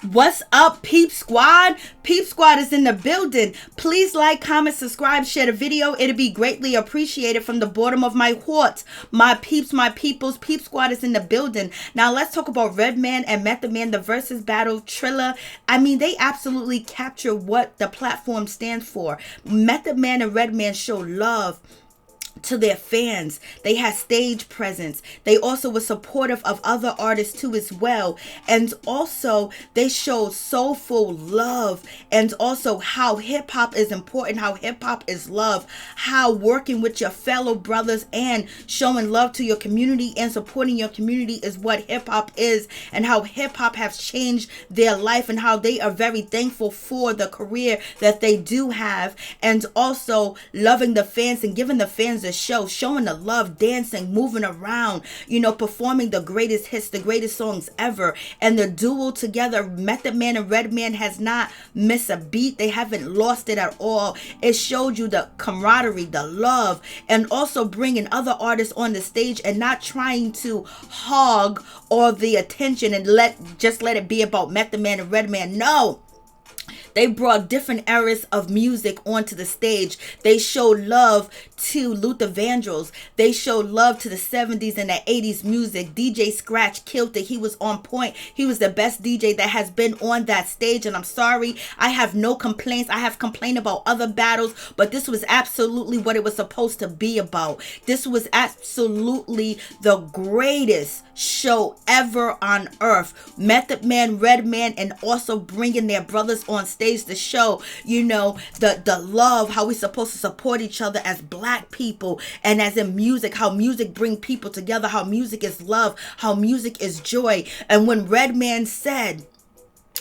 What's up, Peep Squad? Peep Squad is in the building. Please like, comment, subscribe, share the video. It'll be greatly appreciated from the bottom of my heart. My peeps, my peoples, Peep Squad is in the building. Now let's talk about Redman and Method Man, the Verzuz battle, Killa. I mean, they absolutely capture what the platform stands for. Method Man and Redman show love to their fans. They had stage presence. They also were supportive of other artists too as well. And also they showed soulful love, and also how hip hop is important, how hip hop is love, how working with your fellow brothers and showing love to your community and supporting your community is what hip hop is, and how hip hop has changed their life and how they are very thankful for the career that they do have, and also loving the fans and giving the fans a show, showing the love, dancing, moving around, performing the greatest hits, the greatest songs ever. And the duo together, Method Man and Redman, has not missed a beat. They haven't lost it at all. It showed you the camaraderie, the love, and also bringing other artists on the stage and not trying to hog all the attention and let it be about Method Man and Redman. No. They brought different eras of music onto the stage. They showed love to Luther Vandross. They showed love to the 70s and the 80s music. DJ Scratch killed it. He was on point. He was the best DJ that has been on that stage. And I'm sorry, I have no complaints. I have complained about other battles, but this was absolutely what it was supposed to be about. This was absolutely the greatest show ever on earth. Method Man, Redman, and also bringing their brothers on stage to show, the love, how we're supposed to support each other as black people, and as in music, how music bring people together, how music is love, how music is joy. And when Redman said,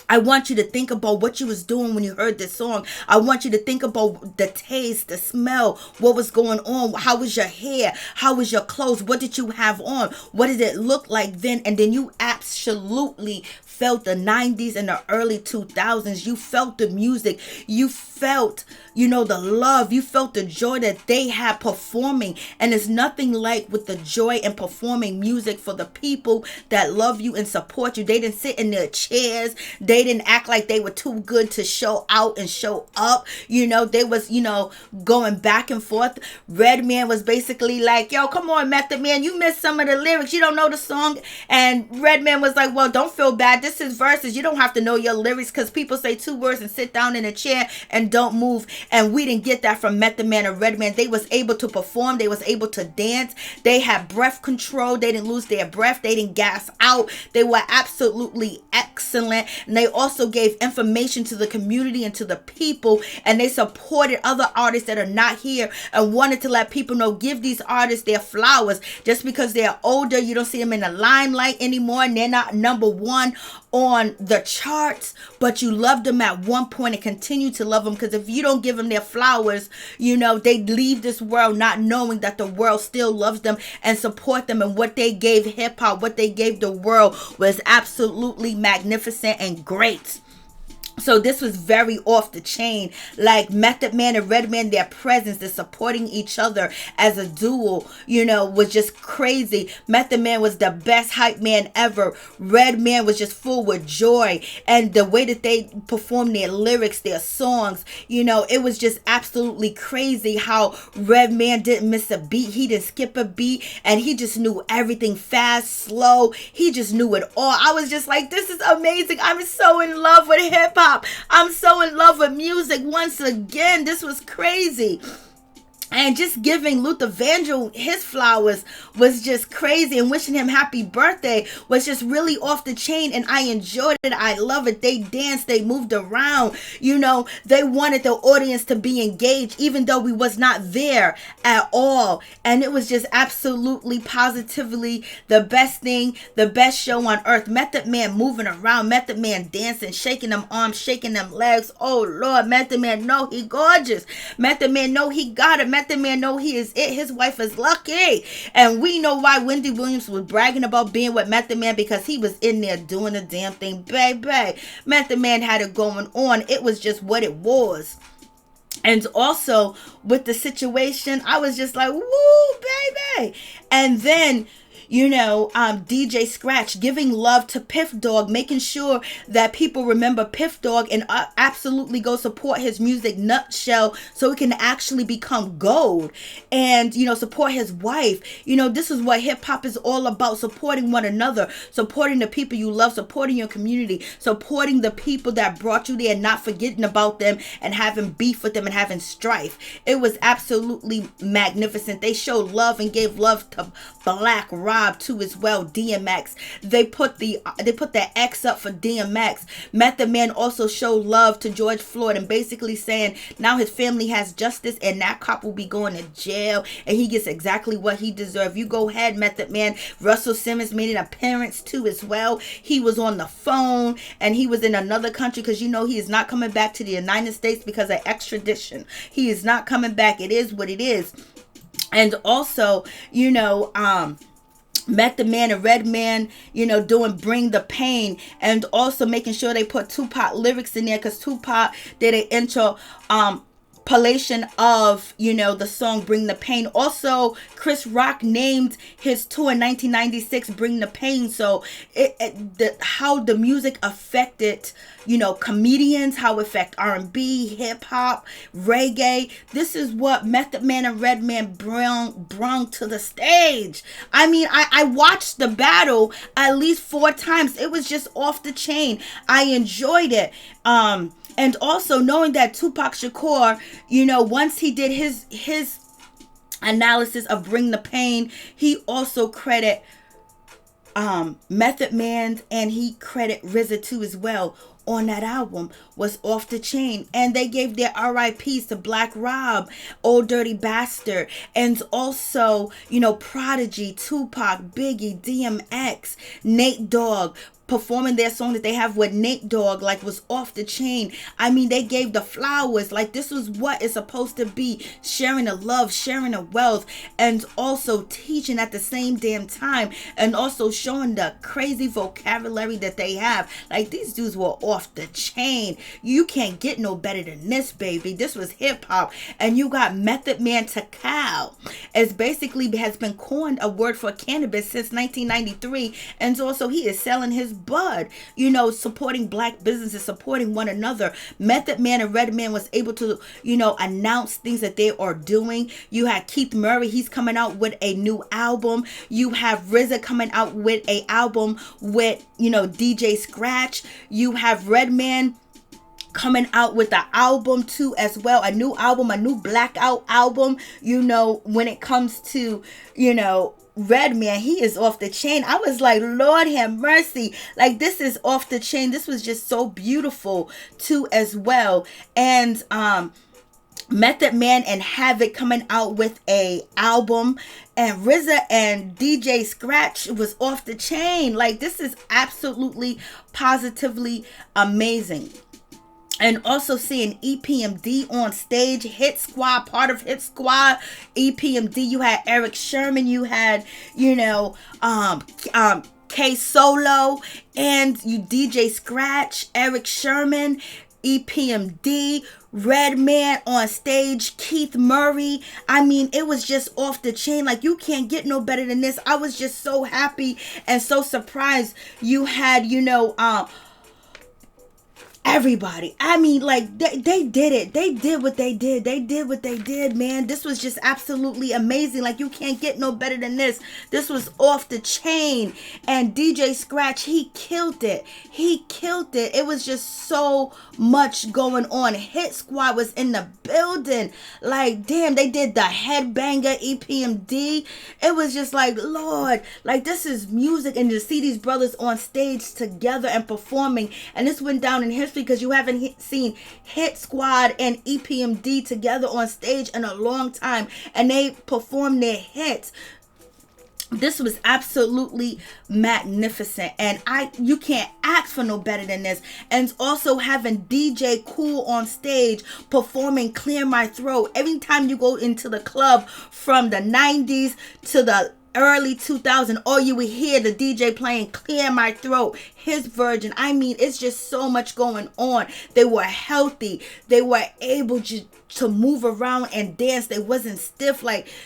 I want you to think about what you was doing when you heard this song. I want you to think about the taste, the smell, what was going on. How was your hair? How was your clothes? What did you have on? What did it look like then? And then you absolutely felt the 90s and the early 2000s. You felt the music. You felt, the love. You felt the joy that they had performing. And it's nothing like with the joy in performing music for the people that love you and support you. They didn't sit in their chairs. They didn't act like they were too good to show out and show up. They was, going back and forth. Redman was basically like, yo, come on, Method Man, you missed some of the lyrics. You don't know the song. And Redman was like, well, don't feel bad. This is Verzuz. You don't have to know your lyrics, because people say 2 words and sit down in a chair and don't move. And we didn't get that from Method Man or Redman. They was able to perform. They was able to dance. They had breath control. They didn't lose their breath. They didn't gas out. They were absolutely excellent. And they also gave information to the community and to the people. And they supported other artists that are not here and wanted to let people know, give these artists their flowers. Just because they're older, you don't see them in the limelight anymore, and they're not number one on the charts, but you loved them at one point and continue to love them, because if you don't give them their flowers, they leave this world not knowing that the world still loves them and support them. And what they gave hip hop, what they gave the world, was absolutely magnificent and great. So this was very off the chain. Like Method Man and Redman, their presence, the supporting each other as a duo, was just crazy. Method Man was the best hype man ever. Redman was just full with joy. And the way that they performed their lyrics, their songs, it was just absolutely crazy how Redman didn't miss a beat. He didn't skip a beat. And he just knew everything, fast, slow. He just knew it all. I was just like, this is amazing. I'm so in love with hip hop. I'm so in love with music once again. This was crazy. And just giving Luther Vandross his flowers was just crazy, and wishing him happy birthday was just really off the chain, and I enjoyed it. I love it. They danced, they moved around, they wanted the audience to be engaged even though we was not there at all. And it was just absolutely positively the best thing, the best show on earth. Method Man moving around, Method Man dancing, shaking them arms, shaking them legs. Oh Lord, Method Man know he gorgeous. Method Man know he got it. Method Man know he is it. His wife is lucky. And we know why Wendy Williams was bragging about being with Method Man, because he was in there doing the damn thing, baby. Method Man had it going on. It was just what it was. And also with the situation, I was just like, woo, baby. And then DJ Scratch giving love to Piff Dog, making sure that people remember Piff Dog and absolutely go support his music Nutshell so it can actually become gold, and support his wife. This is what hip hop is all about: supporting one another, supporting the people you love, supporting your community, supporting the people that brought you there, not forgetting about them and having beef with them and having strife. It was absolutely magnificent. They showed love and gave love to Black Rob too as well. DMX, they put the X up for DMX. Method Man also showed love to George Floyd and basically saying now his family has justice and that cop will be going to jail and he gets exactly what he deserved. You go ahead, Method Man. Russell Simmons made an appearance too as well. He was on the phone and he was in another country because he is not coming back to the United States because of extradition. He is not coming back. It is what it is. And also, Method Man and Redman, doing Bring the Pain, and also making sure they put Tupac lyrics in there because Tupac did an interpolation of, the song Bring the Pain. Also, Chris Rock named his tour in 1996 Bring the Pain. So how the music affected, comedians, how it affect R&B, hip hop, reggae. This is what Method Man and Redman brung to the stage. I watched the battle at least 4 times. It was just off the chain. I enjoyed it. And also knowing that Tupac Shakur, once he did his analysis of Bring the Pain, he also credit Method Man and he credit RZA too as well. On that album was off the chain, and they gave their RIPs to Black Rob, Old Dirty Bastard, and also Prodigy, Tupac, Biggie, DMX, Nate Dogg, performing their song that they have with Nate Dogg, was off the chain. They gave the flowers. This was what it's supposed to be: sharing the love, sharing the wealth, and also teaching at the same damn time, and also showing the crazy vocabulary that they have. These dudes were off the chain. You can't get no better than this, baby. This was hip hop. And you got Method Man to cow, as basically has been coined a word for cannabis since 1993, and also he is selling his bud, supporting black businesses, supporting one another. Method Man and Redman was able to, announce things that they are doing. You had Keith Murray, he's coming out with a new album. You have RZA coming out with a album with, DJ Scratch. You have Redman coming out with the album too as well, a new album, a new Blackout album. When it comes to, Redman, he is off the chain. I was like, Lord have mercy. This is off the chain. This was just so beautiful too as well. And Method Man and Havoc coming out with a album, and RZA and DJ Scratch was off the chain. This is absolutely positively amazing. And also seeing EPMD on stage, Hit Squad, part of Hit Squad, EPMD. You had Eric Sherman, you had, K Solo, and you DJ Scratch, Eric Sherman, EPMD, Redman on stage, Keith Murray. It was just off the chain. You can't get no better than this. I was just so happy and so surprised. You had, everybody. They did it. They did what they did. They did what they did, man. This was just absolutely amazing. You can't get no better than this. This was off the chain. And DJ Scratch, he killed it. He killed it. It was just so much going on. Hit Squad was in the building. Damn, they did the headbanger EPMD. It was just Lord, this is music. And to see these brothers on stage together and performing, and this went down in history because you haven't seen Hit Squad and EPMD together on stage in a long time, and they performed their hits. This was absolutely magnificent, and you can't ask for no better than this. And also having DJ Cool on stage performing Clear My Throat. Every time you go into the club from the 90s to the early 2000, all you would hear the DJ playing Clear My Throat, his version. It's just so much going on. They were healthy. They were able to move around and dance. They wasn't stiff.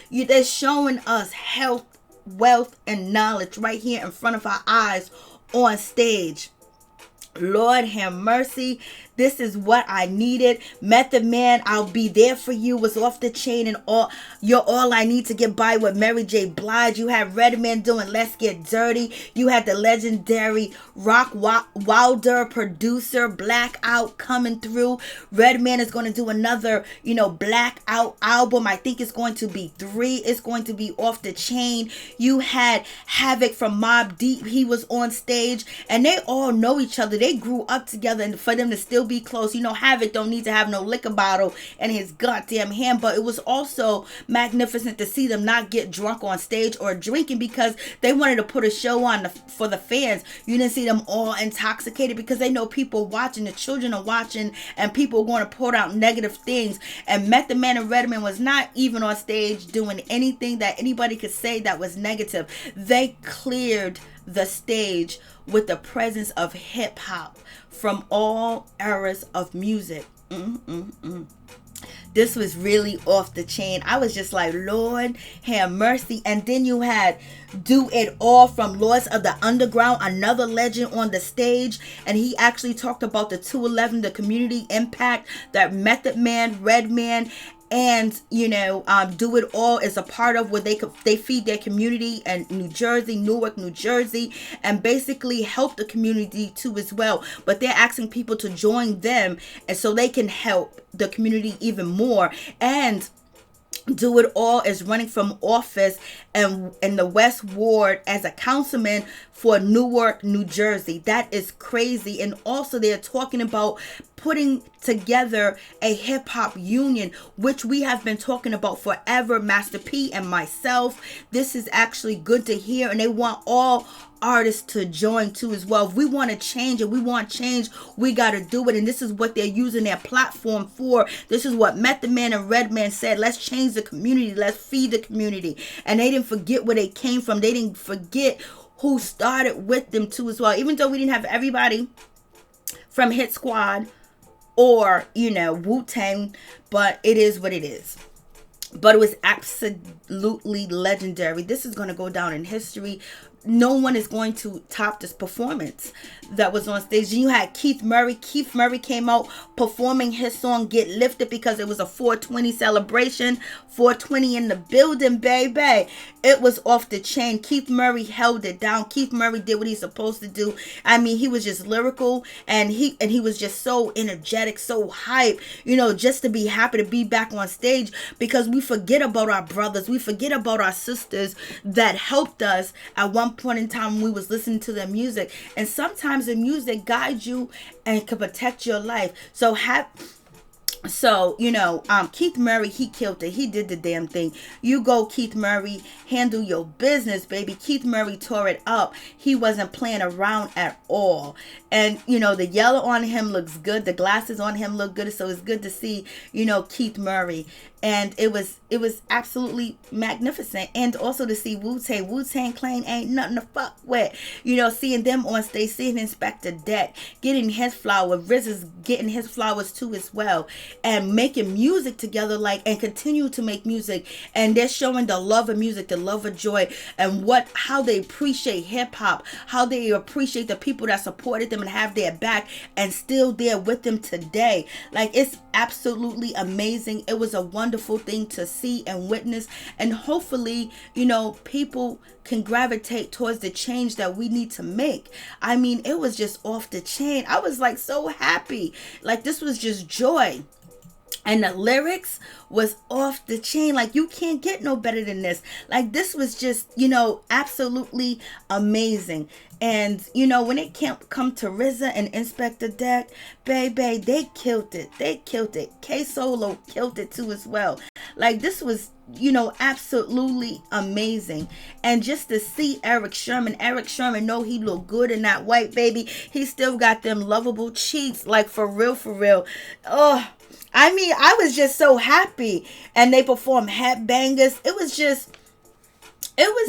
They're showing us health wealth, and knowledge right here in front of our eyes on stage. Lord have mercy. This is what I needed. Method Man, I'll Be There For You was off the chain, and You're All I Need to Get By with Mary J. Blige. You had Redman doing Let's Get Dirty. You had the legendary Rock Wilder producer Blackout coming through. Redman is going to do another, Blackout album. I think it's going to be 3. It's going to be off the chain. You had Havoc from Mobb Deep. He was on stage, and they all know each other. They grew up together, and for them to still be close, Havoc don't need to have no liquor bottle in his goddamn hand. But it was also magnificent to see them not get drunk on stage or drinking, because they wanted to put a show on for the fans. You didn't see them all intoxicated, because they know people watching, the children are watching, and people are going to put out negative things. And Method Man and Redman was not even on stage doing anything that anybody could say that was negative. They cleared the stage with the presence of hip hop from all eras of music. This was really off the chain. I was just like, Lord have mercy. And then you had Do It All from Lords of the Underground, another legend on the stage. And he actually talked about the 211, the community impact that Method Man, Redman, and Do It All is a part of, where they feed their community in Newark, New Jersey, and basically help the community too as well. But they're asking people to join them, and so they can help the community even more. And Do It All is running from office and in the West Ward as a councilman for Newark, New Jersey. That is crazy. And also they're talking about putting together a hip hop union, which we have been talking about forever, Master P and myself. This is actually good to hear, and they want all artists to join too as well. If we want to change and we want change, we got to do it. And this is what they're using their platform for. This is what Method Man and Redman said. Let's change the community. Let's feed the community. And they didn't forget where they came from. They didn't forget who started with them too as well. Even though we didn't have everybody from Hit Squad or, Wu-Tang, but it is what it is. But it was absolutely legendary. This is going to go down in history. No one is going to top this performance that was on stage. You had Keith Murray. Keith Murray came out performing his song Get Lifted, because it was a 420 celebration. 420 in the building, baby. It was off the chain. Keith Murray held it down. Keith Murray did what he's supposed to do. I mean, he was just lyrical, and he was just so energetic, so hype, just to be happy to be back on stage, because we forget about our brothers. We forget about our sisters that helped us at one point in time when we was listening to their music. And sometimes the music guides you and can protect your life. Keith Murray, he killed it. He did the damn thing. You go, Keith Murray, handle your business, baby. Keith Murray tore it up. He wasn't playing around at all. And, the yellow on him looks good. The glasses on him look good. So it's good to see, Keith Murray. And it was absolutely magnificent. And also to see Wu-Tang. Wu-Tang Clan ain't nothing to fuck with. Seeing them on stage, seeing Inspectah Deck, getting his flowers, Verzuz getting his flowers too as well. And making music together, and continue to make music. And they're showing the love of music, the love of joy, and how they appreciate hip hop, how they appreciate the people that supported them and have their back and still there with them today. It's absolutely amazing. It was a wonderful thing to see and witness, and hopefully, people can gravitate towards the change that we need to make. I mean, it was just off the chain. I was so happy. This was just joy. And the lyrics was off the chain. You can't get no better than this. This was just, absolutely amazing. And, when it come to RZA and Inspectah Deck, baby, they killed it. They killed it. K-Solo killed it too as well. This was, absolutely amazing. And just to see Eric Sherman know he looked good in that white, baby. He still got them lovable cheeks. For real, for real. Oh, I mean, I was just so happy. And they performed headbangers. It was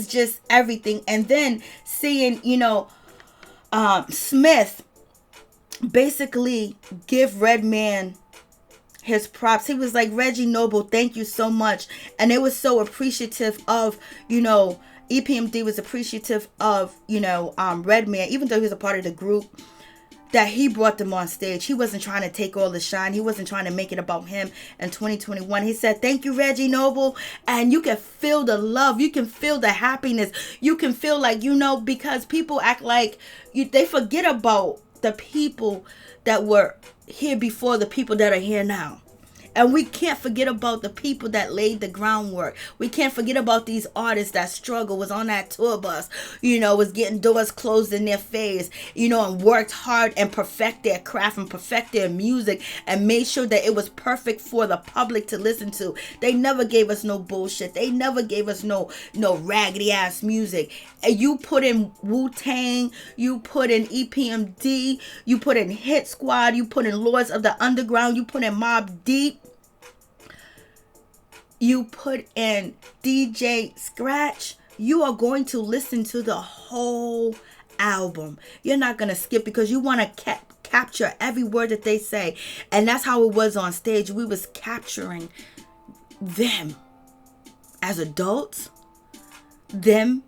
just everything. And then seeing, Smith basically give Redman his props. He was like, Reggie Noble, thank you so much. And it was so appreciative of, EPMD was appreciative of, Redman, even though he was a part of the group, that he brought them on stage. He wasn't trying to take all the shine. He wasn't trying to make it about him in 2021. He said, thank you, Reggie Noble. And you can feel the love. You can feel the happiness. You can feel like, because people act like they forget about the people that were here before the people that are here now. And we can't forget about the people that laid the groundwork. We can't forget about these artists that struggle, was on that tour bus, was getting doors closed in their face, and worked hard and perfect their craft and perfect their music and made sure that it was perfect for the public to listen to. They never gave us no bullshit. They never gave us no raggedy ass music. And you put in Wu-Tang, you put in EPMD, you put in Hit Squad, you put in Lords of the Underground, you put in Mobb Deep, you put in DJ Scratch, you are going to listen to the whole album. You're not going to skip, because you want to capture every word that they say. And that's how it was on stage. We was capturing them as adults, them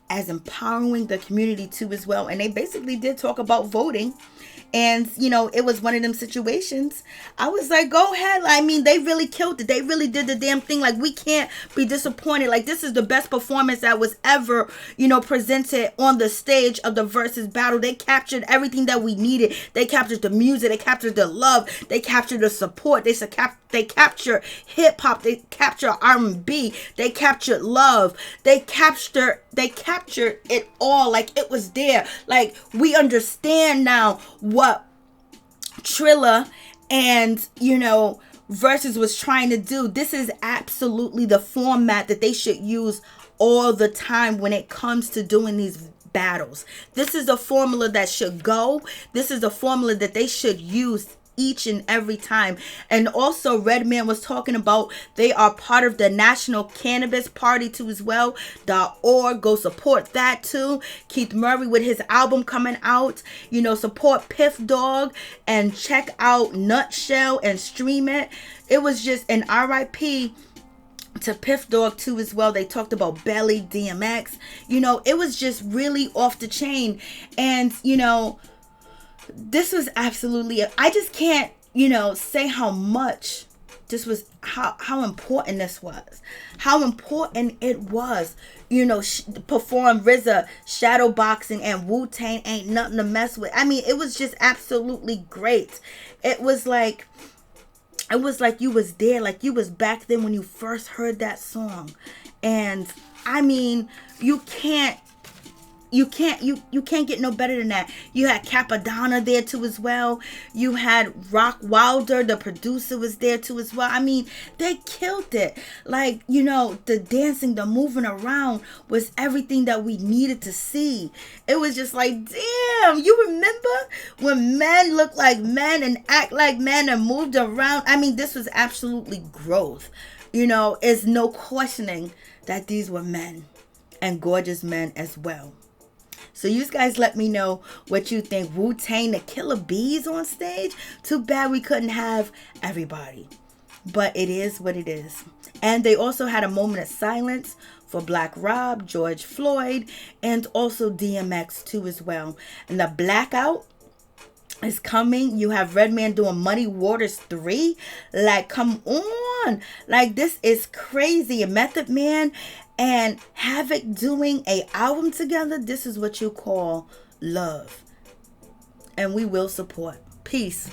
as empowering the community too as well. And they basically did talk about voting. And, it was one of them situations. I was like, go ahead. I mean, they really killed it. They really did the damn thing. Like, we can't be disappointed. Like, this is the best performance that was ever, presented on the stage of the Verzuz battle. They captured everything that we needed. They captured the music. They captured the love. They captured the support. They captured hip hop. They captured R&B. They captured love. They captured it all. Like, it was there. Like, we understand now what Trilla and, Verzuz was trying to do. This is absolutely the format that they should use all the time when it comes to doing these battles. This is the formula that should go. This is the formula that they should use each and every time. And also, Redman was talking about they are part of the National Cannabis Party too as well. .org. Go support that too. Keith Murray with his album coming out. Support Piff Dog and check out Nutshell and stream it. It was just an RIP to Piff Dog too as well. They talked about Belly, DMX. It was just really off the chain. And this was absolutely, I just can't, say how much this was, how important this was, how important it was, perform RZA, shadow boxing, and Wu-Tang ain't nothing to mess with. I mean, it was just absolutely great. It was like you was there, like you was back then when you first heard that song. And I mean, you can't get no better than that. You had Capadonna there too as well. You had Rock Wilder, the producer, was there too as well. I mean, they killed it. Like, the dancing, the moving around was everything that we needed to see. It was just like, damn, you remember when men looked like men and act like men and moved around? I mean, this was absolutely growth. It's no questioning that these were men, and gorgeous men as well. So you guys let me know what you think. Wu-Tang, the Killer Bees on stage. Too bad we couldn't have everybody. But it is what it is. And they also had a moment of silence for Black Rob, George Floyd, and also DMX too as well. And the blackout is coming. You have Redman doing Muddy Waters 3. Like, come on. Like, this is crazy. And Method Man and Havoc doing a album together. This is what you call love. And we will support. Peace.